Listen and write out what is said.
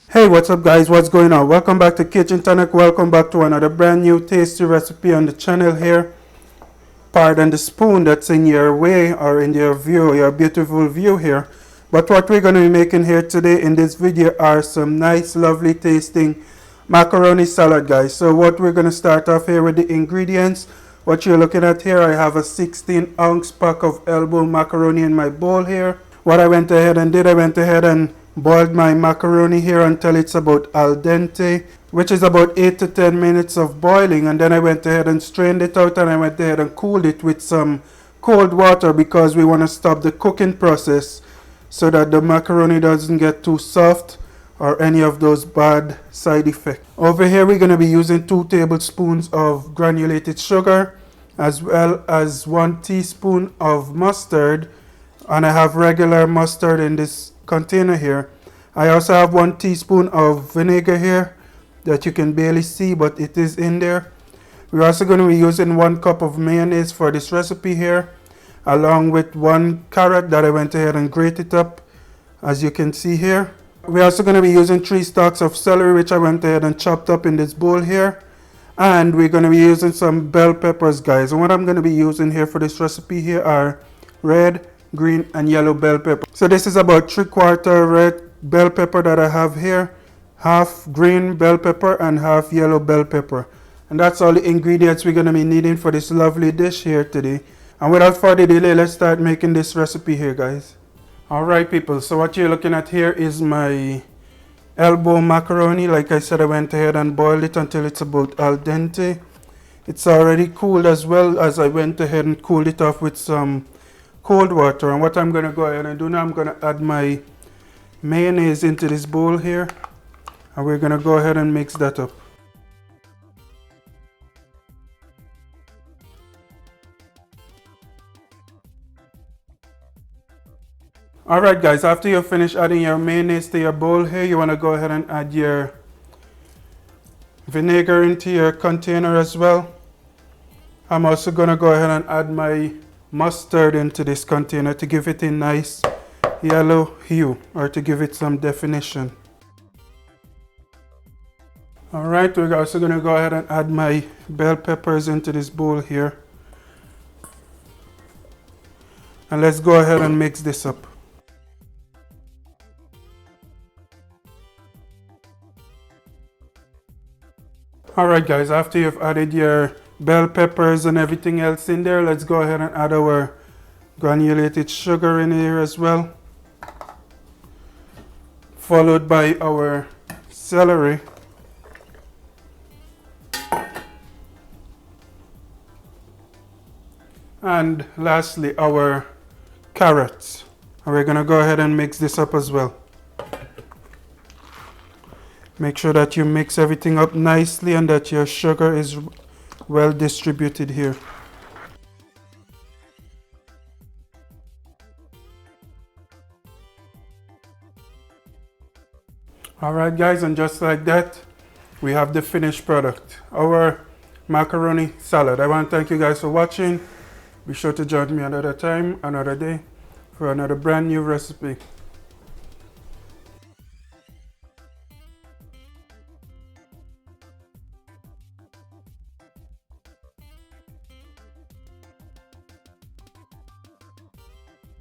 Hey, what's up guys, what's going on? Welcome back to Kitchen Tonic. Welcome back to another brand new tasty recipe on the channel here. Pardon the spoon that's in your way or in your view, your beautiful view here. But what we're going to be making here today in this video are some nice lovely tasting macaroni salad, guys. So what we're going to start off here with the ingredients. What you're looking at here, I have a 16-ounce pack of elbow macaroni in my bowl here. What I went ahead and boiled my macaroni here until it's about al dente, which is about 8 to 10 minutes of boiling, and then I went ahead and strained it out, and I went ahead and cooled it with some cold water because we want to stop the cooking process so that the macaroni doesn't get too soft or any of those bad side effects. Over here we're going to be using 2 tablespoons of granulated sugar as well as 1 teaspoon of mustard, and I have regular mustard in this container here. I also have 1 teaspoon of vinegar here that you can barely see, but it is in there. We're also going to be using 1 cup of mayonnaise for this recipe here, along with 1 carrot that I went ahead and grated up, as you can see here. We're also going to be using 3 stalks of celery, which I went ahead and chopped up in this bowl here. And we're going to be using some bell peppers, guys. And what I'm going to be using here for this recipe here are red, green and yellow bell pepper. So this is about 3/4 red bell pepper that I have here, half green bell pepper and half yellow bell pepper. And that's all the ingredients we're going to be needing for this lovely dish here today. And without further delay, let's start making this recipe here, guys. Alright people, so what you're looking at here is my elbow macaroni. Like I said, I went ahead and boiled it until it's about al dente. It's already cooled, as well as I went ahead and cooled it off with some cold water. And what I'm going to go ahead and do now, I'm going to add my mayonnaise into this bowl here, and we're going to go ahead and mix that up. Alright guys, after you finish adding your mayonnaise to your bowl here, you want to go ahead and add your vinegar into your container as well. I'm also going to go ahead and add my mustard into this container to give it a nice yellow hue, or to give it some definition. Alright, we're also going to go ahead and add my bell peppers into this bowl here. And let's go ahead and mix this up. Alright guys, after you've added your bell peppers and everything else in there, let's go ahead and add our granulated sugar in here as well, followed by our celery, and lastly our carrots. And we're going to go ahead and mix this up as well. Make sure that you mix everything up nicely and that your sugar is well distributed here. Alright guys, and just like that, we have the finished product, our macaroni salad. I want to thank you guys for watching. Be sure to join me another time, another day, for another brand new recipe.